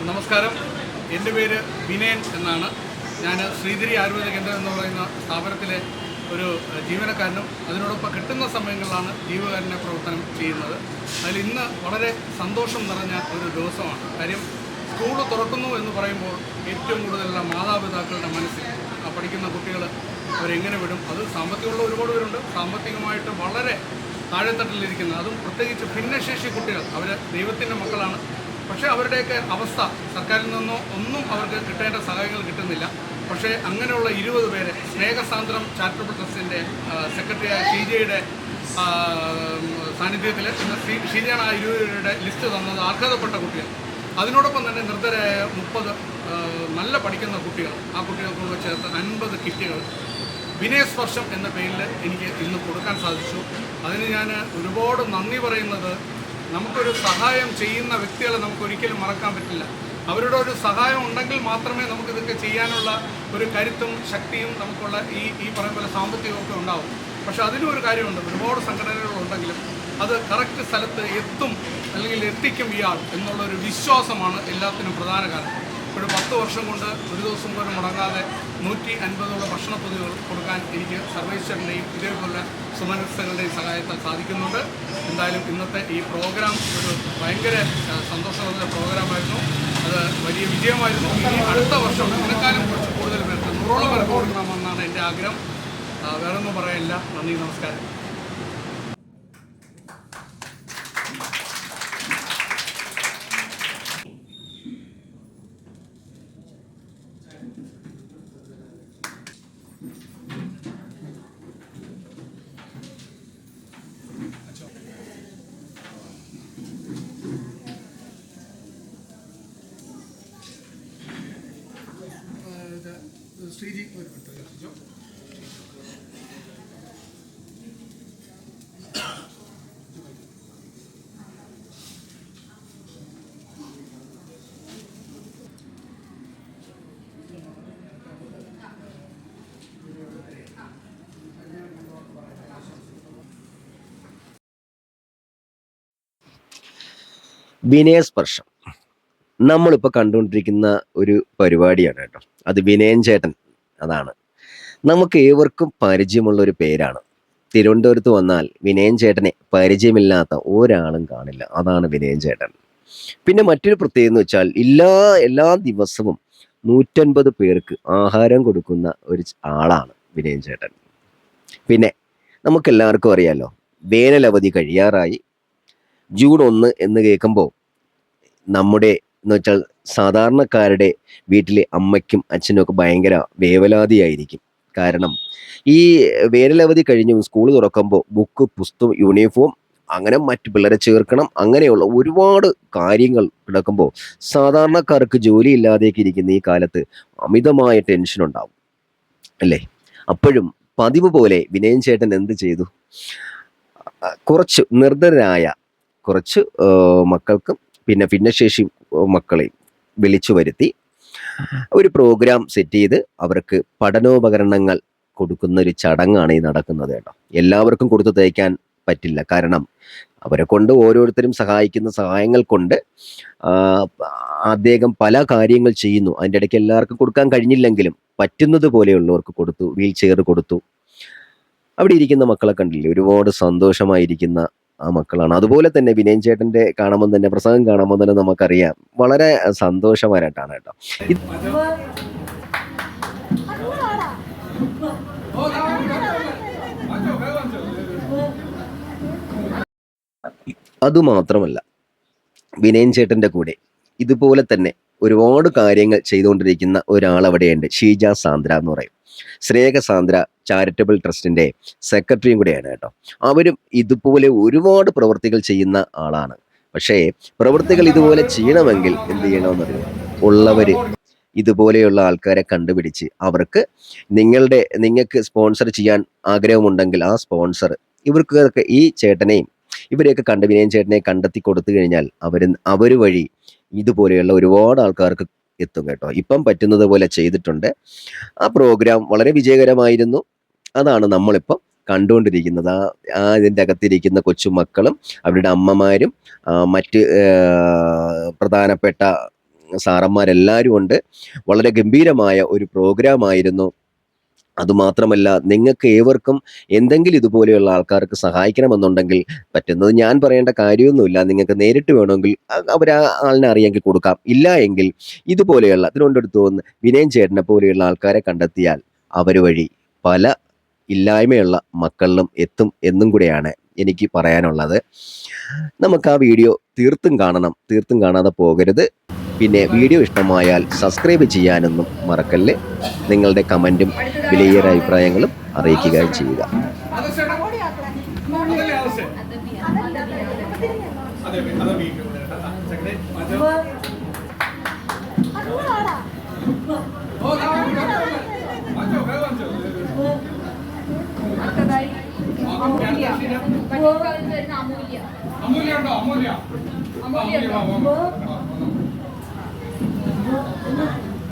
നമസ്കാരം. എൻ്റെ പേര് വിനയൻ എന്നാണ്. ഞാൻ ശ്രീധരി ആയുർവേദ കേന്ദ്രം എന്ന് പറയുന്ന സ്ഥാപനത്തിലെ ഒരു ജീവനക്കാരനും അതിനോടൊപ്പം കിട്ടുന്ന സമയങ്ങളിലാണ് ജീവകാരുണ്യ പ്രവർത്തനം ചെയ്യുന്നത്. അതിൽ ഇന്ന് വളരെ സന്തോഷം നിറഞ്ഞ ഒരു ദിവസമാണ്. കാര്യം സ്കൂൾ തുറക്കുന്നു എന്ന് പറയുമ്പോൾ ഏറ്റവും കൂടുതലുള്ള മാതാപിതാക്കളുടെ മനസ്സിൽ പഠിക്കുന്ന കുട്ടികൾ അവരെങ്ങനെ വിടും, അത് സാമ്പത്തികമുള്ള ഒരുപാട് പേരുണ്ട്, സാമ്പത്തികമായിട്ട് വളരെ താഴെത്തട്ടിലിരിക്കുന്ന, അതും പ്രത്യേകിച്ച് ഭിന്നശേഷി കുട്ടികൾ, അവർ ദൈവത്തിൻ്റെ മക്കളാണ്. പക്ഷേ അവരുടെയൊക്കെ അവസ്ഥ സർക്കാരിൽ നിന്നോ ഒന്നും അവർക്ക് കിട്ടേണ്ട സഹായങ്ങൾ കിട്ടുന്നില്ല. പക്ഷേ അങ്ങനെയുള്ള 20 പേരെ സ്നേഹസാന്ദ്രം ചാരിറ്റബിൾ ട്രസ്റ്റിൻ്റെ സെക്രട്ടറിയായ ഷീജയുടെ സാന്നിധ്യത്തിൽ ഷീജയാണ് ആ 20 പേരുടെ ലിസ്റ്റ് തന്നത്. അർഹതപ്പെട്ട കുട്ടികൾ, അതിനോടൊപ്പം തന്നെ നിർദ്ധരായ 30 നല്ല പഠിക്കുന്ന കുട്ടികൾ, ആ കുട്ടികൾക്കുള്ള ചേർത്ത് 50 കിറ്റുകൾ വിനയസ്പർശം എന്ന പേരിൽ എനിക്ക് ഇന്ന് കൊടുക്കാൻ സാധിച്ചു. അതിന് ഞാൻ ഒരുപാട് നന്ദി പറയുന്നത്, നമുക്കൊരു സഹായം ചെയ്യുന്ന വ്യക്തികളെ നമുക്കൊരിക്കലും മറക്കാൻ പറ്റില്ല. അവരുടെ ഒരു സഹായം ഉണ്ടെങ്കിൽ മാത്രമേ നമുക്കിതൊക്കെ ചെയ്യാനുള്ള ഒരു കരുത്തും ശക്തിയും നമുക്കുള്ള ഈ പറയുന്ന പോലെ സാമ്പത്തികമൊക്കെ ഉണ്ടാവും. പക്ഷേ അതിനും ഒരു കാര്യമുണ്ട്, ഒരുപാട് സംഘടനകളുണ്ടെങ്കിലും അത് കറക്റ്റ് സ്ഥലത്ത് എത്തും, അല്ലെങ്കിൽ എത്തിക്കും ഇയാൾ എന്നുള്ളൊരു വിശ്വാസമാണ് എല്ലാത്തിനും പ്രധാന കാരണം. ഒരു 10 വർഷം കൊണ്ട് ഒരു ദിവസം പോലും മുടങ്ങാതെ 150ഓളം ഭക്ഷണപ്പൊതികൾ കൊടുക്കാൻ എനിക്ക് സർവേശ്വരൻ്റെയും ഇതേപോലെ സുമനസ്സുകളുടെയും സഹായത്താൽ സാധിക്കുന്നുണ്ട്. എന്തായാലും ഇന്നത്തെ ഈ പ്രോഗ്രാം ഒരു ഭയങ്കര സന്തോഷമുള്ള പ്രോഗ്രാമായിരുന്നു. അത് വലിയ വിജയമായിരുന്നു. ഇനി അടുത്ത വർഷം ഇതിനേക്കാളും കുറച്ച് കൂടുതൽ പേർക്ക് 100ഓളം പേർക്ക് കൊടുക്കണമെന്നാണ് എൻ്റെ ആഗ്രഹം. വേറൊന്നും പറയാനില്ല. നന്ദി, നമസ്കാരം. ശ്രീജി ഒരു മിനിറ്റ് ചോദിച്ചോ. വിനയസ്പർശം നമ്മളിപ്പോൾ കണ്ടുകൊണ്ടിരിക്കുന്ന ഒരു പരിപാടിയാണ് കേട്ടോ. അത് വിനയൻ ചേട്ടൻ, അതാണ് നമുക്ക് ഏവർക്കും പരിചയമുള്ള ഒരു പേരാണ്. തിരുവനന്തപുരത്ത് വന്നാൽ വിനയൻ ചേട്ടനെ പരിചയമില്ലാത്ത ഒരാളും കാണില്ല. അതാണ് വിനയൻ ചേട്ടൻ. പിന്നെ മറ്റൊരു പ്രത്യേകത എന്ന് വെച്ചാൽ എല്ലാ ദിവസവും 150 പേർക്ക് ആഹാരം കൊടുക്കുന്ന ഒരു ആളാണ് വിനയൻ ചേട്ടൻ. പിന്നെ നമുക്കെല്ലാവർക്കും അറിയാലോ, വേനലവധി കഴിയാറായി. ജൂൺ 1 എന്ന് കേൾക്കുമ്പോൾ നമ്മുടെ എന്ന് വെച്ചാൽ സാധാരണക്കാരുടെ വീട്ടിലെ അമ്മയ്ക്കും അച്ഛനും ഒക്കെ ഭയങ്കര വേവലാതിയായിരിക്കും. കാരണം ഈ വേനലവധി കഴിഞ്ഞും സ്കൂൾ തുറക്കുമ്പോൾ ബുക്ക്, പുസ്തകം, യൂണിഫോം, അങ്ങനെ മറ്റു പിള്ളേരെ ചേർക്കണം, അങ്ങനെയുള്ള ഒരുപാട് കാര്യങ്ങൾ കിടക്കുമ്പോൾ സാധാരണക്കാർക്ക് ജോലി ഇല്ലാതെയൊക്കെ ഇരിക്കുന്ന ഈ കാലത്ത് അമിതമായ ടെൻഷൻ ഉണ്ടാവും അല്ലേ? അപ്പോഴും പതിവ് പോലെ വിനയൻ ചേട്ടൻ എന്ത് ചെയ്തു? കുറച്ച് നിർദ്ധരായ കുറച്ച് മക്കൾക്കും പിന്നെ ഭിന്നശേഷി മക്കളെയും വിളിച്ചു വരുത്തി ഒരു പ്രോഗ്രാം സെറ്റ് ചെയ്ത് അവർക്ക് പഠനോപകരണങ്ങൾ കൊടുക്കുന്ന ഒരു ചടങ്ങാണ് ഈ നടക്കുന്നത് കേട്ടോ. എല്ലാവർക്കും കൊടുത്തു തയ്ക്കാൻ പറ്റില്ല, കാരണം അവരെ കൊണ്ട് ഓരോരുത്തരും സഹായിക്കുന്ന സഹായങ്ങൾ കൊണ്ട് അദ്ദേഹം പല കാര്യങ്ങൾ ചെയ്യുന്നു. അതിൻ്റെ ഇടയ്ക്ക് എല്ലാവർക്കും കൊടുക്കാൻ കഴിഞ്ഞില്ലെങ്കിലും പറ്റുന്നത് പോലെയുള്ളവർക്ക് കൊടുത്തു. വീൽ ചെയർ കൊടുത്തു. അവിടെ ഇരിക്കുന്ന മക്കളെ കണ്ടില്ലേ, ഒരുപാട് സന്തോഷമായിരിക്കുന്ന ആ മക്കളാണ്. അതുപോലെ തന്നെ വിനയൻ ചേട്ടൻ്റെ കാണുമ്പോൾ തന്നെ, പ്രസംഗം കാണുമ്പോൾ തന്നെ നമുക്കറിയാം വളരെ സന്തോഷമായിട്ടാണ് കേട്ടോ. അതുമാത്രമല്ല, വിനയൻ ചേട്ടൻ്റെ കൂടെ ഇതുപോലെ തന്നെ ഒരുപാട് കാര്യങ്ങൾ ചെയ്തുകൊണ്ടിരിക്കുന്ന ഒരാൾ അവിടെയുണ്ട്. ഷീജ സാന്ദ്ര എന്ന് പറയും. സ്നേഹസാന്ദ്ര ചാരിറ്റബിൾ ട്രസ്റ്റിൻ്റെ സെക്രട്ടറിയും കൂടെയാണ് കേട്ടോ. അവരും ഇതുപോലെ ഒരുപാട് പ്രവൃത്തികൾ ചെയ്യുന്ന ആളാണ്. പക്ഷേ പ്രവൃത്തികൾ ഇതുപോലെ ചെയ്യണമെങ്കിൽ എന്ത് ചെയ്യണമെന്നറിയാം? ഉള്ളവർ ഇതുപോലെയുള്ള ആൾക്കാരെ കണ്ടുപിടിച്ച് അവർക്ക് നിങ്ങൾക്ക് സ്പോൺസർ ചെയ്യാൻ ആഗ്രഹമുണ്ടെങ്കിൽ ആ സ്പോൺസർ ഇവർക്കൊക്കെ ഈ ചേട്ടനെയും ഇവരെയൊക്കെ വിനയൻ ചേട്ടനെ കണ്ടെത്തി കൊടുത്തു കഴിഞ്ഞാൽ അവർ വഴി ഇതുപോലെയുള്ള ഒരുപാട് ആൾക്കാർക്ക് എത്തും കേട്ടോ. ഇപ്പം പറ്റുന്നത് പോലെ ചെയ്തിട്ടുണ്ട്. ആ പ്രോഗ്രാം വളരെ വിജയകരമായിരുന്നു. അതാണ് നമ്മളിപ്പം കണ്ടുകൊണ്ടിരിക്കുന്നത്. ഇതിൻ്റെ അകത്തിരിക്കുന്ന കൊച്ചുമക്കളും അവരുടെ അമ്മമാരും മറ്റ് പ്രധാനപ്പെട്ട സാറന്മാരെല്ലാവരും ഉണ്ട്. വളരെ ഗംഭീരമായ ഒരു പ്രോഗ്രാമായിരുന്നു. അതുമാത്രമല്ല, നിങ്ങൾക്ക് ഏവർക്കും എന്തെങ്കിലും ഇതുപോലെയുള്ള ആൾക്കാർക്ക് സഹായിക്കണമെന്നുണ്ടെങ്കിൽ പറ്റുന്നത് ഞാൻ പറയേണ്ട കാര്യമൊന്നുമില്ല. നിങ്ങൾക്ക് നേരിട്ട് വേണമെങ്കിൽ അവർ ആ ആളിനെ അറിയാമെങ്കിൽ കൊടുക്കാം. ഇല്ല എങ്കിൽ ഇതുപോലെയുള്ള തിരുവനന്തപുരത്ത് വന്ന് വിനയൻ ചേട്ടനെ പോലെയുള്ള ആൾക്കാരെ കണ്ടെത്തിയാൽ അവർ വഴി പല ഇല്ലായ്മയുള്ള മക്കളിലും എത്തും എന്നും കൂടെയാണ് എനിക്ക് പറയാനുള്ളത്. നമുക്ക് ആ വീഡിയോ തീർത്തും കാണണം, തീർത്തും കാണാതെ പോകരുത്. പിന്നെ വീഡിയോ ഇഷ്ടമായാൽ സബ്സ്ക്രൈബ് ചെയ്യാനൊന്നും മറക്കല്ലേ. നിങ്ങളുടെ കമൻറ്റും വിലയേറിയ അഭിപ്രായങ്ങളും അറിയിക്കുകയും ചെയ്യുക. അമൂല്യ ഉണ്ടോ? അമൂല്യ